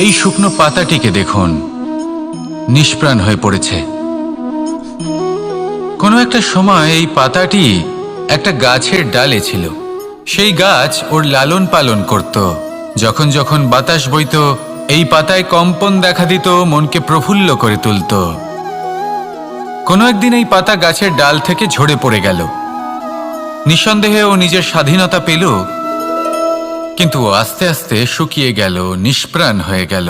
এই শুকনো পাতাটিকে দেখুন, নিষ্প্রাণ হয়ে পড়েছে। কোনো একটা সময় এই পাতাটি একটা গাছের ডালে ছিল। সেই গাছ ওর লালন পালন করত। যখন যখন বাতাস বইত, এই পাতায় কম্পন দেখা দিত, মনকে প্রফুল্ল করে তুলত। কোনো একদিন এই পাতা গাছের ডাল থেকে ঝরে পড়ে গেল। নিঃসন্দেহে ও নিজের স্বাধীনতা পেল, কিন্তু আস্তে আস্তে শুকিয়ে গেল, নিষ্প্রাণ হয়ে গেল।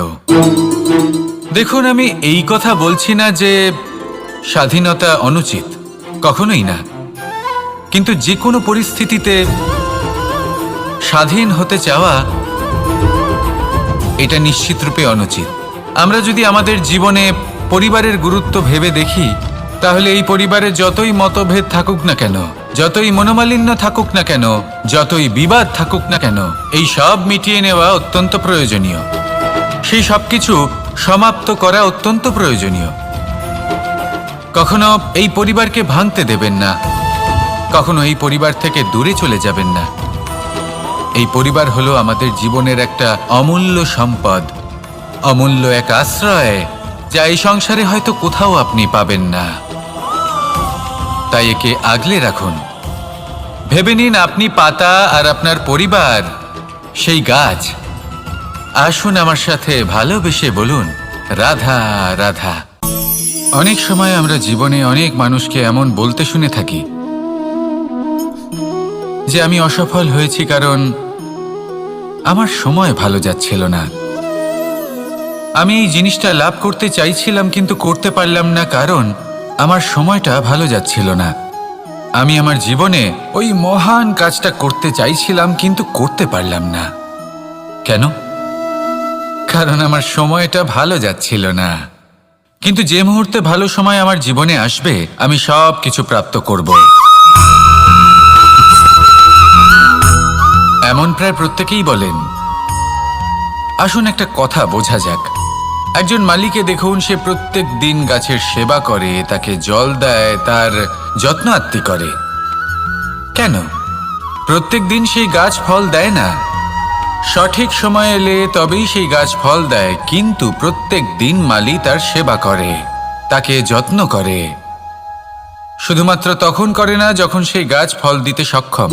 দেখুন, আমি এই কথা বলছি না যে স্বাধীনতা অনুচিত, কখনোই না। কিন্তু যে কোনো পরিস্থিতিতে স্বাধীন হতে চাওয়া এটা নিশ্চিতরূপে অনুচিত। আমরা যদি আমাদের জীবনে পরিবারের গুরুত্ব ভেবে দেখি, তাহলে এই পরিবারে যতই মতভেদ থাকুক না কেন, যতই মনোমালিন্য থাকুক না কেন, যতই বিবাদ থাকুক না কেন, এই সব মিটিয়ে নেওয়া অত্যন্ত প্রয়োজনীয়। সেই সব কিছু সমাপ্ত করা অত্যন্ত প্রয়োজনীয়। কখনো এই পরিবারকে ভাঙতে দেবেন না, কখনো এই পরিবার থেকে দূরে চলে যাবেন না। এই পরিবার হলো আমাদের জীবনের একটা অমূল্য সম্পদ, অমূল্য এক আশ্রয়, যা এই সংসারে হয়তো কোথাও আপনি পাবেন না। তাই একে আগলে রাখুন। ভেবে নিন আপনি পাতা আর আপনার পরিবার সেই গাছ। আসুন আমার সাথে ভালোবেসে বলুন, রাধা রাধা। অনেক সময় আমরা জীবনে অনেক মানুষকে এমন বলতে শুনে থাকি যে আমি অসফল হয়েছি কারণ আমার সময় ভালো যাচ্ছিল না। আমি এই জিনিসটা লাভ করতে চাইছিলাম কিন্তু করতে পারলাম না কারণ আমার সময়টা ভালো যাচ্ছিল না। আমি আমার জীবনে ওই মহান কাজটা করতে চাইছিলাম কিন্তু করতে পারলাম না। কেন? কারণ আমার সময়টা ভালো যাচ্ছিল না। কিন্তু যে মুহূর্তে ভালো সময় আমার জীবনে আসবে, আমি সব কিছু প্রাপ্ত করব। এমন প্রায় প্রত্যেকেই বলেন। আসুন একটা কথা বোঝা যাক। একজন মালিকে দেখুন, সে প্রত্যেক দিন গাছের সেবা করে, তাকে জল দেয়, তার যত্ন আত্তি করে। কেন? প্রত্যেক দিন সেই গাছ ফল দেয় না। সঠিক সময় এলে তবেই সেই গাছ ফল দেয়, কিন্তু প্রত্যেক দিন মালি তার সেবা করে, তাকে যত্ন করে। শুধুমাত্র তখন করে না যখন সেই গাছ ফল দিতে সক্ষম।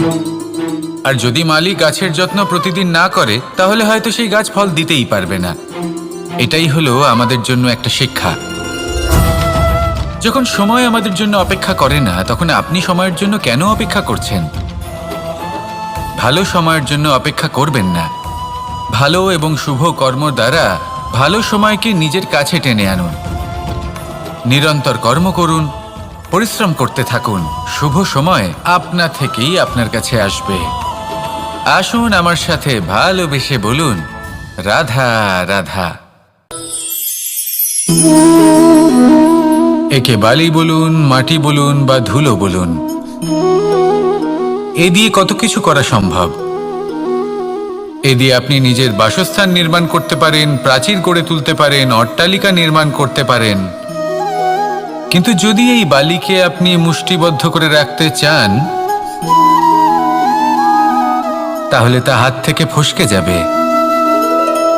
আর যদি মালি গাছের যত্ন প্রতিদিন না করে, তাহলে হয়তো সেই গাছ ফল দিতেই পারবে না। এটাই হলো আমাদের জন্য একটা শিক্ষা। যখন সময় আমাদের জন্য অপেক্ষা করে না, তখন আপনি সময়ের জন্য কেন অপেক্ষা করছেন? ভালো সময়ের জন্য অপেক্ষা করবেন না। ভালো এবং শুভ কর্ম দ্বারা ভালো সময়কে নিজের কাছে টেনে আনুন। নিরন্তর কর্ম করুন, পরিশ্রম করতে থাকুন। শুভ সময় আপনা থেকেই আপনার কাছে আসবে। আসুন আমার সাথে ভালোবেসে বলুন, রাধা রাধা। একে বালি বলুন, মাটি বলুন বা ধুলো বলুন, এ দিয়ে কত কিছু করা সম্ভব। এ দিয়ে আপনি নিজের বাসস্থান নির্মাণ করতে পারেন, প্রাচীর গড়ে তুলতে পারেন, অট্টালিকা নির্মাণ করতে পারেন। কিন্তু যদি এই বালিকে আপনি মুষ্টিবদ্ধ করে রাখতে চান, তাহলে তা হাত থেকে ফসকে যাবে।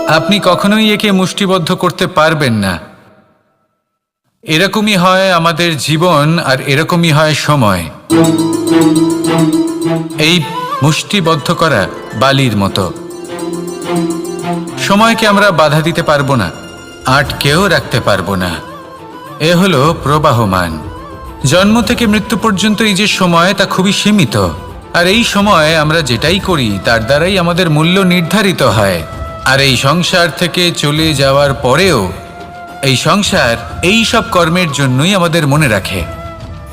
আপনি কখনোই একে মুষ্টিবদ্ধ করতে পারবেন না। এরকমই হয় আমাদের জীবন, আর এরকমই হয় সময়। এই মুষ্টিবদ্ধ করা বালির মতো। সময়কে আমরা বাধা দিতে পারবো না, আটকেও রাখতে পারবো না। এ হলো প্রবাহমান। জন্ম থেকে মৃত্যু পর্যন্ত এই যে সময়, তা খুবই সীমিত। আর এই সময় আমরা যেটাই করি তার দ্বারাই আমাদের মূল্য নির্ধারিত হয়। আর এই সংসার থেকে চলে যাওয়ার পরেও এই সংসার এই সব কর্মের জন্যই আমাদের মনে রাখে।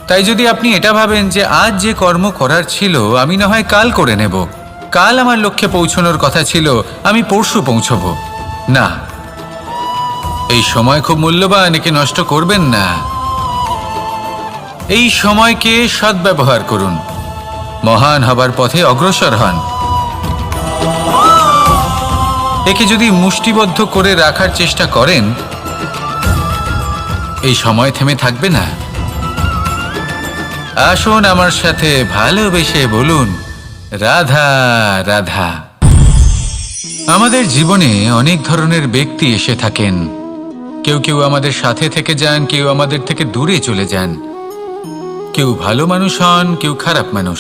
তাই যদি আপনি এটা ভাবেন যে আজ যে কর্ম করার ছিল আমি না হয় কাল করে নেব, কাল আমার লক্ষ্যে পৌঁছানোর কথা ছিল আমি পরশু পৌঁছব, না, এই সময় খুব মূল্যবান, একে নষ্ট করবেন না। এই সময়কে সদ্ব্যবহার করুন, মহান হবার পথে অগ্রসর হন। একে যদি মুষ্টিবদ্ধ করে রাখার চেষ্টা করেন, এই সময় থেমে থাকবে না। আসুন আমার সাথে ভালোবেসে বলুন, রাধা রাধা। আমাদের জীবনে অনেক ধরনের ব্যক্তি এসে থাকেন। কেউ কেউ আমাদের সাথে থেকে যান, কেউ আমাদের থেকে দূরে চলে যান। কেউ ভালো মানুষ হন, কেউ খারাপ মানুষ।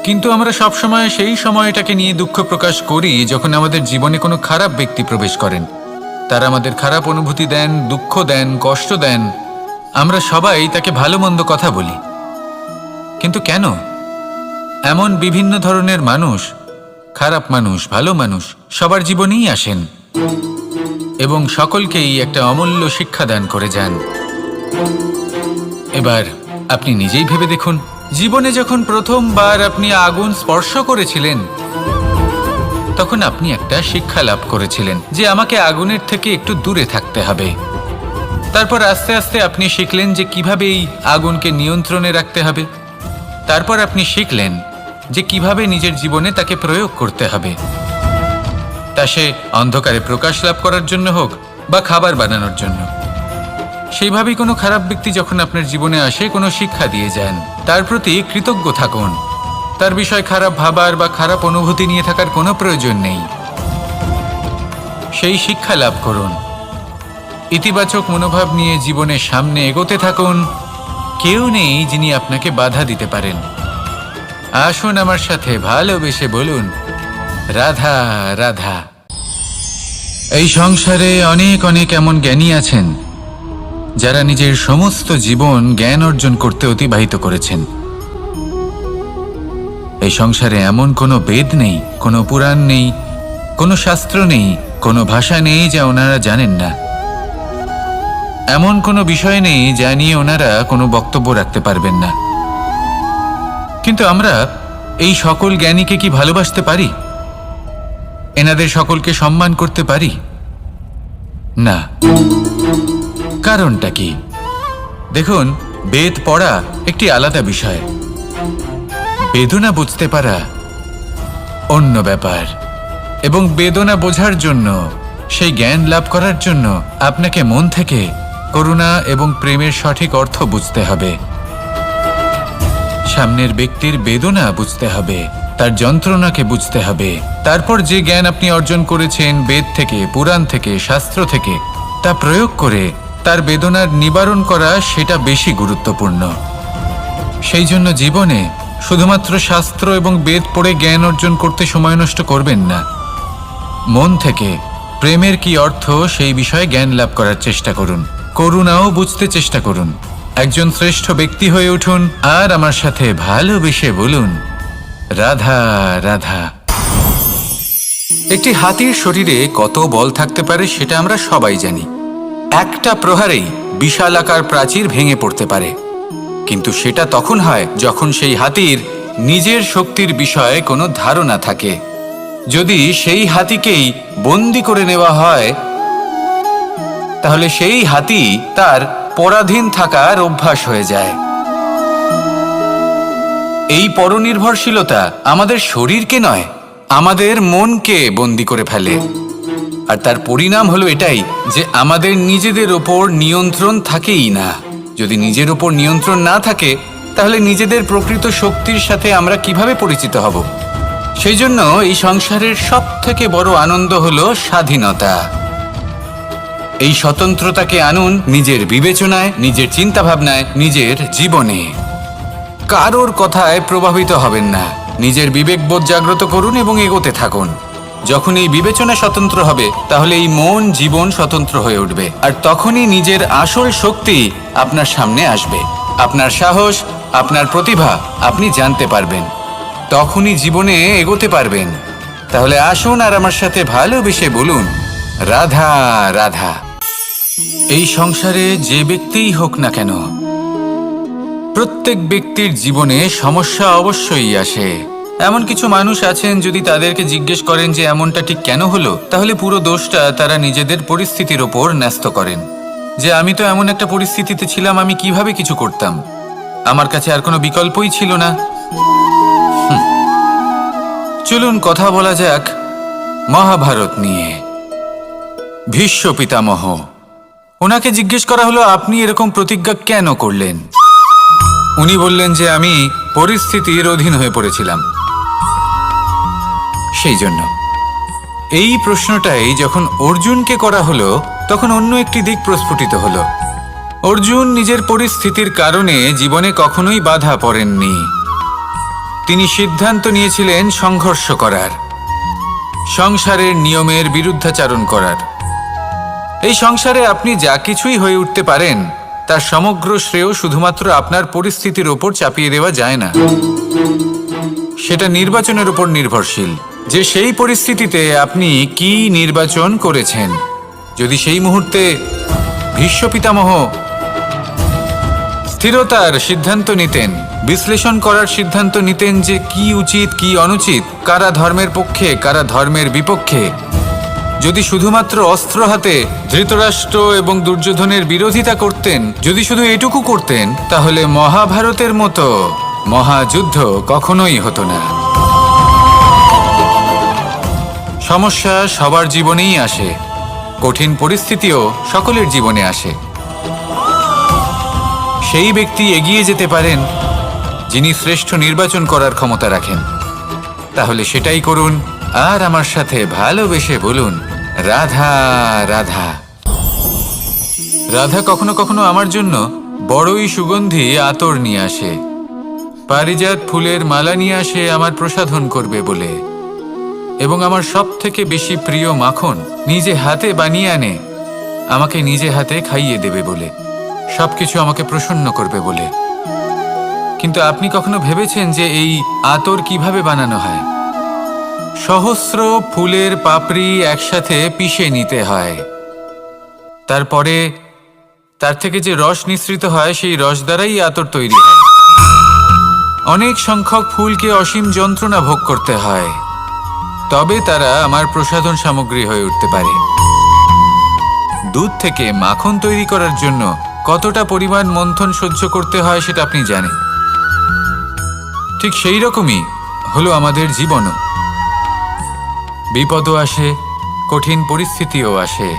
কিন্তু আমরা সবসময় সেই সময়টাকে নিয়ে দুঃখ প্রকাশ করি যখন আমাদের জীবনে কোনো খারাপ ব্যক্তি প্রবেশ করেন। তারা আমাদের খারাপ অনুভূতি দেন, দুঃখ দেন, কষ্ট দেন। আমরা সবাই তাকে ভালো মন্দ কথা বলি। কিন্তু কেন? এমন বিভিন্ন ধরনের মানুষ, খারাপ মানুষ, ভালো মানুষ সবার জীবনেই আসেন এবং সকলকেই একটা অমূল্য শিক্ষা দান করে যান। এবার আপনি নিজেই ভেবে দেখুন, জীবনে যখন প্রথমবার আপনি আগুন স্পর্শ করেছিলেন তখন আপনি একটা শিক্ষা লাভ করেছিলেন যে আমাকে আগুনের থেকে একটু দূরে থাকতে হবে। তারপর আস্তে আস্তে আপনি শিখলেন যে কিভাবে এই আগুনকে নিয়ন্ত্রণে রাখতে হবে। তারপর আপনি শিখলেন যে কিভাবে নিজের জীবনে তাকে প্রয়োগ করতে হবে, তা সে অন্ধকারে প্রকাশ লাভ করার জন্য হোক বা খাবার বানানোর জন্য। সেইভাবেই কোনো খারাপ ব্যক্তি যখন আপনার জীবনে আসে কোনো শিক্ষা দিয়ে যান, তার প্রতি কৃতজ্ঞ থাকুন। তার বিষয় খারাপ ভাবার বা খারাপ অনুভূতি নিয়ে থাকার কোনো প্রয়োজন নেই। সেই শিক্ষা লাভ করুন, ইতিবাচক মনোভাব নিয়ে জীবনের সামনে এগোতে থাকুন। কেউ নেই যিনি আপনাকে বাধা দিতে পারেন। আসুন আমার সাথে ভালোবেসে বলুন, রাধা রাধা। এই সংসারে অনেক অনেক এমন জ্ঞানী আছেন যারা নিজের সমস্ত জীবন জ্ঞান অর্জন করতে অতিবাহিত করেছেন। এই সংসারে এমন কোনো বেদ নেই, কোনো পুরাণ নেই, কোনো শাস্ত্র নেই, কোনো ভাষা নেই যা ওনারা জানেন না। এমন কোনো বিষয় নেই যা নিয়ে ওনারা কোনো বক্তব্য রাখতে পারবেন না। কিন্তু আমরা এই সকল জ্ঞানীকে কি ভালোবাসতে পারি? এনাদের সকলকে সম্মান করতে পারি না। কারণটা কি? দেখুন, বেদ পড়া একটি আলাদা বিষয়, বেদনা বুঝতে পারা অন্য ব্যাপার। এবং বেদনা বোঝার জন্য, সেই জ্ঞান লাভ করার জন্য আপনাকে মন থেকে করুণা এবং প্রেমের সঠিক অর্থ বুঝতে হবে। সামনের ব্যক্তির বেদনা বুঝতে হবে, তার যন্ত্রণাকে বুঝতে হবে। তারপর যে জ্ঞান আপনি অর্জন করেছেন বেদ থেকে, পুরাণ থেকে, শাস্ত্র থেকে, তা প্রয়োগ করে তার বেদনার নিবারণ করা, সেটা বেশি গুরুত্বপূর্ণ। সেই জন্য জীবনে শুধুমাত্র শাস্ত্র এবং বেদ পড়ে জ্ঞান অর্জন করতে সময় নষ্ট করবেন না। মন থেকে প্রেমের কি অর্থ সেই বিষয়ে জ্ঞান লাভ করার চেষ্টা করুন। করুণাও বুঝতে চেষ্টা করুন। একজন শ্রেষ্ঠ ব্যক্তি হয়ে উঠুন আর আমার সাথে ভালোবেসে বলুন, রাধা রাধা। একটি হাতির শরীরে কত বল থাকতে পারে সেটা আমরা সবাই জানি। একটা প্রহারেই বিশালাকার প্রাচীর ভেঙে পড়তে পারে। কিন্তু সেটা তখন হয় যখন সেই হাতির নিজের শক্তির বিষয়ে কোনো ধারণা থাকে। যদি সেই হাতিকেই বন্দি করে নেওয়া হয় তাহলে সেই হাতি তার পরাধীন থাকার অভ্যাস হয়ে যায়। এই পরনির্ভরশীলতা আমাদের শরীরকে নয়, আমাদের মনকে বন্দি করে ফেলে। আর তার পরিণাম হলো এটাই যে আমাদের নিজেদের ওপর নিয়ন্ত্রণ থাকেই না। যদি নিজের ওপর নিয়ন্ত্রণ না থাকে তাহলে নিজেদের প্রকৃত শক্তির সাথে আমরা কিভাবে পরিচিত হব? সেই জন্য এই সংসারের সবথেকে বড় আনন্দ হলো স্বাধীনতা। এই স্বতন্ত্রতাকে আনুন নিজের বিবেচনায়, নিজের চিন্তাভাবনায়, নিজের জীবনে। কারোর কথায় প্রভাবিত হবেন না। নিজের বিবেকবোধ জাগ্রত করুন এবং এগোতে থাকুন। যখন এই বিবেচনা স্বতন্ত্র হবে তাহলে এই মন, জীবন স্বতন্ত্র হয়ে উঠবে। আর তখনই নিজের আসল শক্তি আপনার সামনে আসবে। আপনার সাহস, আপনার প্রতিভা আপনি জানতে পারবেন। তখনই জীবনে এগোতে পারবেন। তাহলে আসুন আর আমার সাথে ভালোবেসে বলুন, রাধা রাধা। এই সংসারে যে ব্যক্তিই হোক না কেন, প্রত্যেক ব্যক্তির জীবনে সমস্যা অবশ্যই আসে। এমন কিছু মানুষ আছেন, যদি তাদেরকে জিজ্ঞেস করেন যে এমনটা ঠিক কেন হলো, তাহলে পুরো দোষটা তারা নিজেদের পরিস্থিতির ওপর ন্যস্ত করেন। যে আমি তো এমন একটা পরিস্থিতিতে ছিলাম, আমি কিভাবে কিছু করতাম, আমার কাছে আর কোনো বিকল্পই ছিল না। চলুন কথা বলা যাক মহাভারত নিয়ে। ভীষ্ম পিতামহ, ওনাকে জিজ্ঞেস করা হলো আপনি এরকম প্রতিজ্ঞা কেন করলেন? উনি বললেন যে আমি পরিস্থিতির অধীন হয়ে পড়েছিলাম, সেই জন্য। এই প্রশ্নটাই যখন অর্জুনকে করা হলো তখন অন্য একটি দিক প্রস্ফুটিত হলো। অর্জুন নিজের পরিস্থিতির কারণে জীবনে কখনোই বাধা পড়েননি। তিনি সিদ্ধান্ত নিয়েছিলেন সংঘর্ষ করার, সংসারের নিয়মের বিরুদ্ধাচারণ করার। এই সংসারে আপনি যা কিছুই হয়ে উঠতে পারেন তার সমগ্র শ্রেয় শুধুমাত্র আপনার পরিস্থিতির ওপর চাপিয়ে দেওয়া যায় না। সেটা নির্বাচনের উপর নির্ভরশীল যে সেই পরিস্থিতিতে আপনি কি নির্বাচন করেছেন। যদি সেই মুহূর্তে ভীষ্ম পিতামহ স্থিরতার সিদ্ধান্ত নিতেন, বিশ্লেষণ করার সিদ্ধান্ত নিতেন যে কি উচিত কি অনুচিত, কারা ধর্মের পক্ষে কারা ধর্মের বিপক্ষে, যদি শুধুমাত্র অস্ত্র হাতে ধৃতরাষ্ট্র এবং দুর্যোধনের বিরোধিতা করতেন, যদি শুধু এটুকু করতেন, তাহলে মহাভারতের মতো মহাযুদ্ধ কখনোই হতো না। সমস্যা সবার জীবনেই আসে, কঠিন পরিস্থিতিও সকলের জীবনে আসে। সেই ব্যক্তি এগিয়ে যেতে পারেন যিনি শ্রেষ্ঠ নির্বাচন করার ক্ষমতা রাখেন। তাহলে সেটাই করুন আর আমার সাথে ভালোবেসে বলুন, রাধা রাধা। রাধা কখনো কখনো আমার জন্য বড়ই সুগন্ধি আতর নিয়ে আসে, পারিজাত ফুলের মালা নিয়ে আসে আমার প্রসাধন করবে বলে, এবং আমার সব থেকে বেশি প্রিয় মাখন নিজে হাতে বানিয়ে আনে আমাকে নিজে হাতে খাইয়ে দেবে বলে, সবকিছু আমাকে প্রসন্ন করবে বলে। কিন্তু আপনি কখনো ভেবেছেন যে এই আতর কিভাবে বানানো হয়? সহস্র ফুলের পাপড়ি একসাথে পিষে নিতে হয়, তারপরে তার থেকে যে রস নিঃসৃত হয় সেই রস দ্বারাই আতর তৈরি হয়। অনেক সংখ্যক ফুলকে অসীম যন্ত্রণা ভোগ করতে হয়, তবে তারা আমার প্রসাধন সামগ্রী হয়ে উঠতে পারে। দুধ থেকে মাখন তৈরি করার জন্য কতটা পরিমাণ মন্থন সহ্য করতে হয় সেটা আপনি জানেন। ঠিক সেই রকমই হলো আমাদের জীবনও। বিপদও আসে, কঠিন পরিস্থিতিও আসে,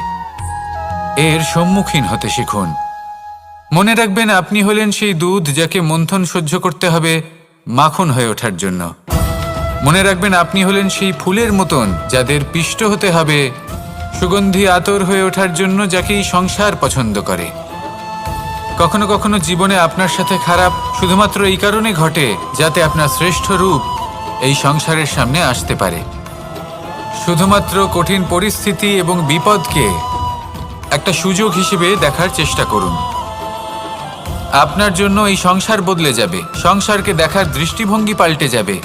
এর সম্মুখীন হতে শিখুন। মনে রাখবেন, আপনি হলেন সেই দুধ যাকে মন্থন সহ্য করতে হবে মাখন হয়ে ওঠার জন্য। মনে রাখবেন, আপনি হলেন সেই ফুলের মতন যাদের পিষ্ট হতে হবে সুগন্ধি আতর হয়ে ওঠার জন্য, যাকে এই সংসার পছন্দ করে। কখনো কখনো জীবনে আপনার সাথে খারাপ শুধুমাত্র এই কারণে ঘটে যাতে আপনার শ্রেষ্ঠ রূপ এই সংসারের সামনে আসতে পারে। শুধুমাত্র কঠিন পরিস্থিতি এবং বিপদকে একটা সুযোগ হিসেবে দেখার চেষ্টা করুন। আপনার জন্য এই সংসার বদলে যাবে, সংসারকে দেখার দৃষ্টিভঙ্গি পাল্টে যাবে,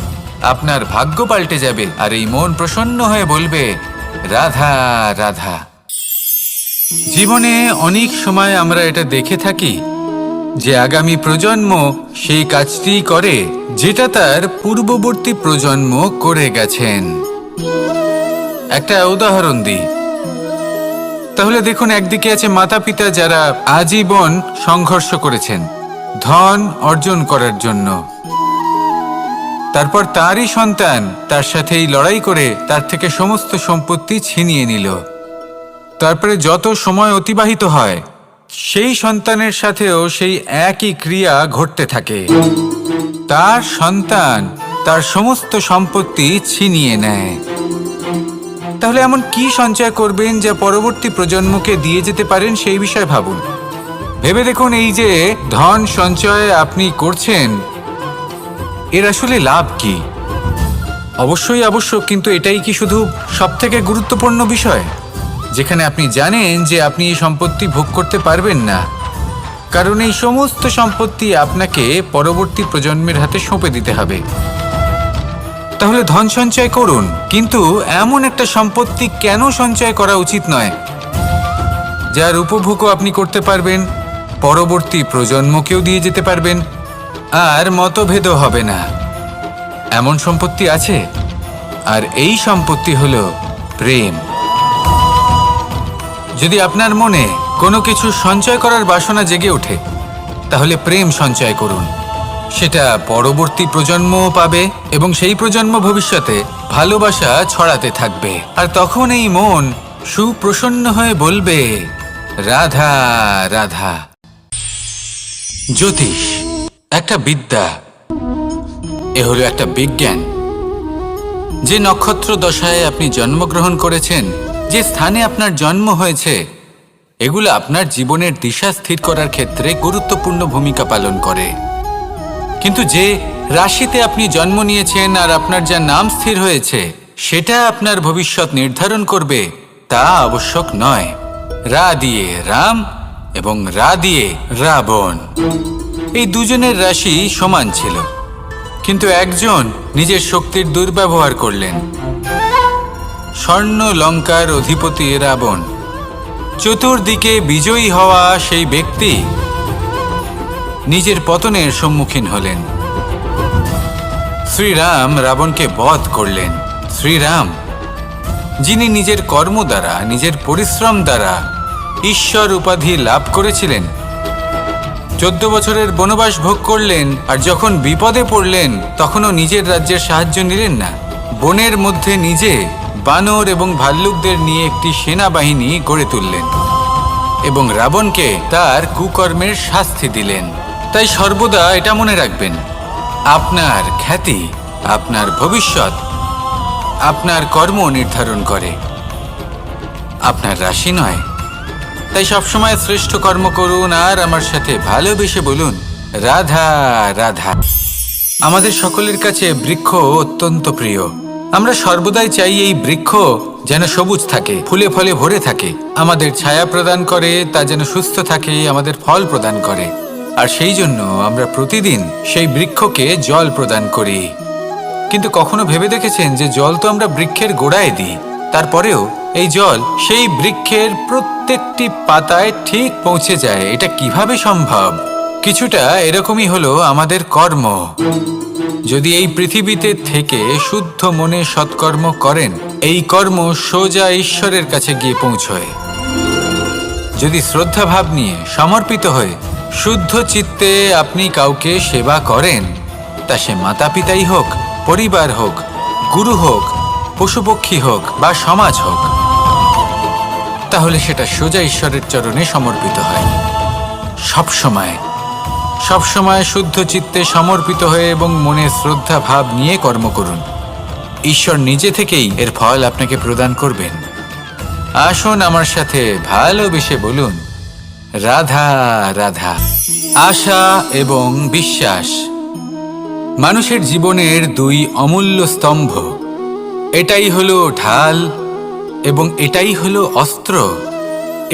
আপনার ভাগ্য পাল্টে যাবে, আর এই মন প্রসন্ন হয়ে বলবে, রাধা রাধা। জীবনে অনেক সময় আমরা এটা দেখে থাকি যে আগামী প্রজন্ম সেই কাজটি করে যেটা তার পূর্ববর্তী প্রজন্ম করে গেছেন। একটা উদাহরণ দিই, তাহলে দেখুন, একদিকে আছে মাতা পিতা যারা আজীবন সংঘর্ষ করেছেন ধন অর্জন করার জন্য, তারপর তারই সন্তান তার সাথেই লড়াই করে তার থেকে সমস্ত সম্পত্তি ছিনিয়ে নিল। তারপরে যত সময় অতিবাহিত হয় সেই সন্তানের সাথেও সেই একই ক্রিয়া ঘটতে থাকে, তার সন্তান তার সমস্ত সম্পত্তি ছিনিয়ে নেয়। তাহলে এমন কি সঞ্চয় করবেন যা পরবর্তী প্রজন্মকে দিয়ে যেতে পারেন সেই বিষয়ে ভাবুন। ভেবে দেখুন, এই যে ধন সঞ্চয় আপনি করছেন এর আসলে লাভ কি? অবশ্যই আবশ্যক, কিন্তু এটাই কি শুধু সবথেকে গুরুত্বপূর্ণ বিষয় যেখানে আপনি জানেন যে আপনি এই সম্পত্তি ভোগ করতে পারবেন না, কারণ এই সমস্ত সম্পত্তি আপনাকে পরবর্তী প্রজন্মের হাতে সঁপে দিতে হবে। তাহলে ধন সঞ্চয় করুন, কিন্তু এমন একটা সম্পত্তি কেন সঞ্চয় করা উচিত নয় যার উপভোগও আপনি করতে পারবেন, পরবর্তী প্রজন্মকেও দিয়ে যেতে পারবেন, আর মতভেদও হবে না। এমন সম্পত্তি আছে, আর এই সম্পত্তি হলো প্রেম। যদি আপনার মনে কোনো কিছু সঞ্চয় করার বাসনা জেগে ওঠে, তাহলে প্রেম সঞ্চয় করুন। সেটা পরবর্তী প্রজন্মও পাবে এবং সেই প্রজন্ম ভবিষ্যতে ভালোবাসা ছড়াতে থাকবে, আর তখন এই মন সুপ্রসন্ন হয়ে বলবে, রাধা রাধা। জ্যোতিষ একটা বিদ্যা, এ হলো একটা বিজ্ঞান। যে নক্ষত্র দশায় আপনি জন্মগ্রহণ করেছেন, যে স্থানে আপনার জন্ম হয়েছে, এগুলো আপনার জীবনের দিশা স্থির করার ক্ষেত্রে গুরুত্বপূর্ণ ভূমিকা পালন করে। কিন্তু যে রাশিতে আপনি জন্ম নিয়েছেন আর আপনার যা নাম স্থির হয়েছে, সেটা আপনার ভবিষ্যৎ নির্ধারণ করবে তা আবশ্যক নয়। রা দিয়ে রাম এবং রা দিয়ে রাবণ, এই দুজনের রাশি সমান ছিল, কিন্তু একজন নিজের শক্তির দুর্ব্যবহার করলেন। স্বর্ণ লঙ্কার অধিপতি রাবণ, চতুর্দিকে বিজয়ী হওয়া সেই ব্যক্তি নিজের পতনের সম্মুখীন হলেন। শ্রীরাম রাবণকে বধ করলেন। শ্রীরাম, যিনি নিজের কর্ম দ্বারা, নিজের পরিশ্রম দ্বারা ঈশ্বর উপাধি লাভ করেছিলেন, 14 বছরের বনবাস ভোগ করলেন, আর যখন বিপদে পড়লেন তখনও নিজের রাজ্যের সাহায্য নিলেন না। বনের মধ্যে নিজে বানর এবং ভাল্লুকদের নিয়ে একটি সেনাবাহিনী গড়ে তুললেন এবং রাবণকে তার কুকর্মের শাস্তি দিলেন। তাই সর্বদা এটা মনে রাখবেন, আপনার খ্যাতি, আপনার ভবিষ্যৎ আপনার কর্ম নির্ধারণ করে, আপনার রাশি নয়। তাই সবসময় শ্রেষ্ঠ কর্ম করুন আর আমার সাথে ভালোবেসে বলুন, রাধা রাধা। আমাদের সকলের কাছে বৃক্ষ অত্যন্ত প্রিয়। আমরা সর্বদাই চাই এই বৃক্ষ যেন সবুজ থাকে, ফুলে ফলে ভরে থাকে, আমাদের ছায়া প্রদান করে, তা যেন সুস্থ থাকে, আমাদের ফল প্রদান করে। আর সেই জন্য আমরা প্রতিদিন সেই বৃক্ষকে জল প্রদান করি। কিন্তু কখনো ভেবে দেখেছেন যে জল তো আমরা বৃক্ষের গোড়ায় দিই, তারপরেও এই জল সেই বৃক্ষের প্রত্যেকটি পাতায় ঠিক পৌঁছে যায়? এটা কিভাবে সম্ভব? কিছুটা এরকমই হলো আমাদের কর্ম। যদি এই পৃথিবীতে থেকে শুদ্ধ মনে সৎকর্ম করেন, এই কর্ম সোজা ঈশ্বরের কাছে গিয়ে পৌঁছয়। যদি শ্রদ্ধাভাব নিয়ে, সমর্পিত হয়ে, শুদ্ধ চিত্তে আপনি কাউকে সেবা করেন, তা সে মাতা পিতাই হোক, পরিবার হোক, গুরু হোক, পশুপক্ষী হোক বা সমাজ হোক, তাহলে সেটা সোজা ঈশ্বরের চরণে সমর্পিত হয়। সবসময় সবসময় শুদ্ধ চিত্তে সমর্পিত হয়ে এবং মনে শ্রদ্ধা ভাব নিয়ে কর্ম করুন। ঈশ্বর নিজে থেকেই এর ফল আপনাকে প্রদান করবেন। আসুন আমার সাথে ভালোবেসে বলুন, রাধা রাধা। আশা এবং বিশ্বাস মানুষের জীবনের দুই অমূল্য স্তম্ভ। এটাই হলো ঢাল এবং এটাই হলো অস্ত্র।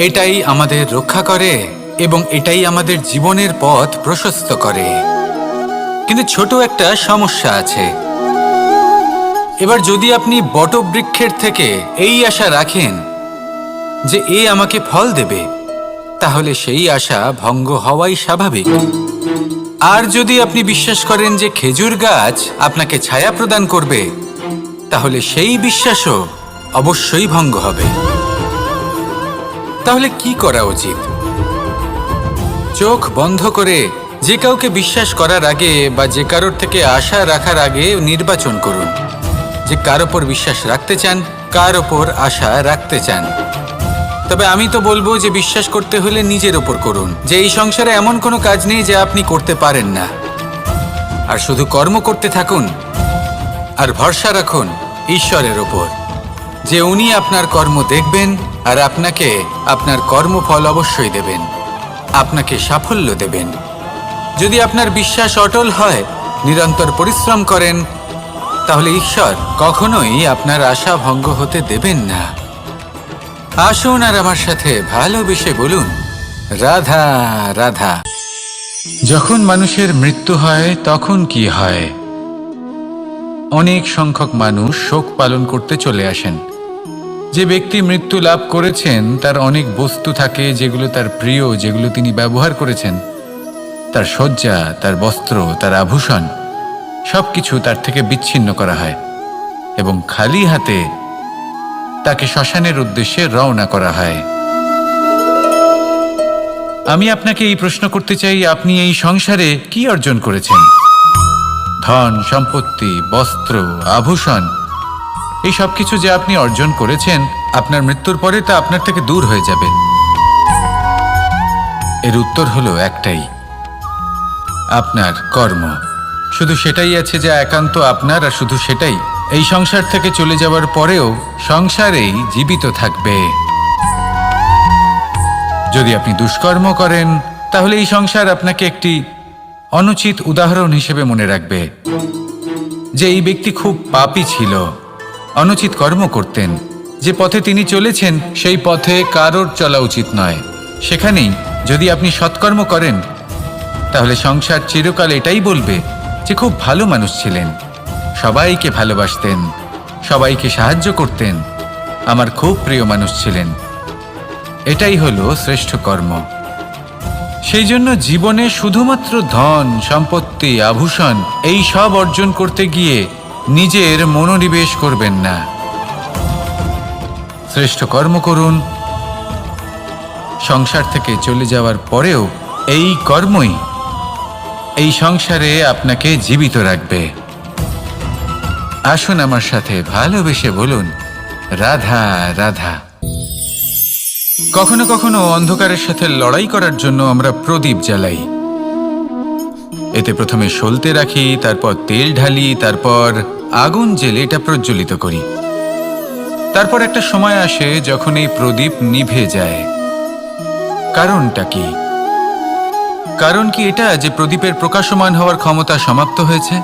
এটাই আমাদের রক্ষা করে এবং এটাই আমাদের জীবনের পথ প্রশস্ত করে। কিন্তু ছোট একটা সমস্যা আছে। এবার যদি আপনি বটবৃক্ষের থেকে এই আশা রাখেন যে এ আমাকে ফল দেবে, তাহলে সেই আশা ভঙ্গ হওয়াই স্বাভাবিক। আর যদি আপনি বিশ্বাস করেন যে খেজুর গাছ আপনাকে ছায়া প্রদান করবে, তাহলে সেই বিশ্বাসও অবশ্যই ভঙ্গ হবে। তাহলে কি করা উচিত? চোখ বন্ধ করে যে কাউকে বিশ্বাস করার আগে বা যে কারোর থেকে আশা রাখার আগে নির্বাচন করুন যে কার ওপর বিশ্বাস রাখতে চান, কার ওপর আশা রাখতে চান। তবে আমি তো বলবো যে বিশ্বাস করতে হলে নিজের ওপর করুন, যে এই সংসারে এমন কোনো কাজ নেই যা আপনি করতে পারেন না। আর শুধু কর্ম করতে থাকুন আর ভরসা রাখুন ঈশ্বরের ওপর, যে উনি আপনার কর্ম দেখবেন আর আপনাকে আপনার কর্মফল অবশ্যই দেবেন, আপনাকে সাফল্য দেবেন। যদি আপনার বিশ্বাস অটল হয়, নিরন্তর পরিশ্রম করেন, তাহলে ঈশ্বর কখনোই আপনার আশা ভঙ্গ হতে দেবেন না। আসুন আর আমার সাথে ভালোবেসে বলুন, রাধা রাধা। যখন মানুষের মৃত্যু হয় তখন কি হয়? অনেক সংখ্যক মানুষ শোক পালন করতে চলে আসেন। যে ব্যক্তি মৃত্যু লাভ করেছেন তার অনেক বস্তু থাকে যেগুলো তার প্রিয়, যেগুলো তিনি ব্যবহার করেছেন। তার শয্যা, তার বস্ত্র, তার আভূষণ সবকিছু তার থেকে বিচ্ছিন্ন করা হয় এবং খালি হাতে তাকে শ্মশানের উদ্দেশ্যে রওনা করা হয়। আমি আপনাকে এই প্রশ্ন করতে চাই, আপনি এই সংসারে কি অর্জন করেছেন? ধন সম্পত্তি, বস্ত্র, আভূষণ, এই সব কিছু যে আপনি অর্জন করেছেন, আপনার মৃত্যুর পরে তা আপনার থেকে দূর হয়ে যাবে। এর উত্তর হলো একটাই, আপনার কর্ম। শুধু সেটাই আছে যা একান্ত আপনার, আর শুধু সেটাই এই সংসার থেকে চলে যাওয়ার পরেও সংসারেই জীবিত থাকবে। যদি আপনি দুষ্কর্ম করেন তাহলে এই সংসার আপনাকে একটি অনুচিত উদাহরণ হিসেবে মনে রাখবে যে এই ব্যক্তি খুব পাপী ছিল, অনুচিত কর্ম করতেন। যে পথে তিনি চলেছেন সেই পথে কারোর চলা উচিত নয়। সেখানেই যদি আপনি সৎকর্ম করেন তাহলে সংসার চিরকাল এটাই বলবে যে খুব ভালো মানুষ ছিলেন, সবাইকে ভালোবাসতেন, সবাইকে সাহায্য করতেন, আমার খুব প্রিয় মানুষ ছিলেন। এটাই হলো শ্রেষ্ঠ কর্ম। সেই জন্য জীবনে শুধুমাত্র ধন সম্পত্তি আভূষণ এই সব অর্জন করতে গিয়ে নিজের মনোনিবেশ করবেন না। শ্রেষ্ঠ কর্ম করুন। সংসার থেকে চলে যাওয়ার পরেও এই কর্মই এই সংসারে আপনাকে জীবিত রাখবে। আসুন আমার সাথে ভালোবেসে বলুন, রাধা রাধা। কখনো কখনো অন্ধকারের সাথে লড়াই করার জন্য আমরা প্রদীপ জ্বালাই। এতে প্রথমে সলতে রাখি, তারপর তেল ঢালি, তারপর আগুন জেলে এটা প্রজ্বলিত করি। তারপর একটা সময় আসে যখন এই প্রদীপ নিভে যায়। কারণটা কি? কারণ কি এটা যে প্রদীপের প্রকাশমান হওয়ার ক্ষমতা সমাপ্ত হয়েছে?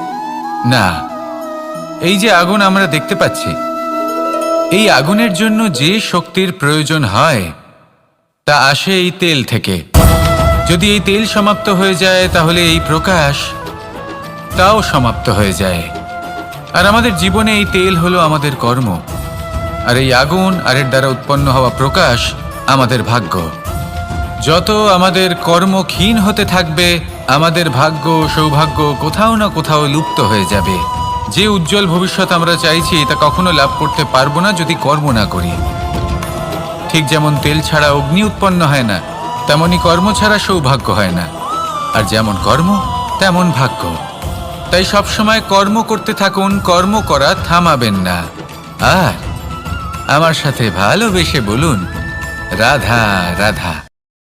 না, এই যে আগুন আমরা দেখতে পাচ্ছি, এই আগুনের জন্য যে শক্তির প্রয়োজন হয় তা আসে এই তেল থেকে। যদি এই তেল সমাপ্ত হয়ে যায় তাহলে এই প্রকাশ তাও সমাপ্ত হয়ে যায়। আর আমাদের জীবনে এই তেল হলো আমাদের কর্ম, আর এই আগুন আর এর দ্বারা উৎপন্ন হওয়া প্রকাশ আমাদের ভাগ্য। যত আমাদের কর্ম ক্ষীণ হতে থাকবে, আমাদের ভাগ্য সৌভাগ্য কোথাও না কোথাও লুপ্ত হয়ে যাবে। যে উজ্জ্বল ভবিষ্যৎ আমরা চাইছি তা কখনো লাভ করতে পারবো না যদি কর্ম না করি। ঠিক যেমন তেল ছাড়া অগ্নি উৎপন্ন হয় না, তেমনি কর্ম ছাড়া সৌভাগ্য হয় না। আর যেমন কর্ম তেমন ভাগ্য। তাই সবসময় কর্ম করতে থাকুন, কর্ম করা থামাবেন না। আর আমার সাথে ভালোবেসে বলুন, রাধা রাধা।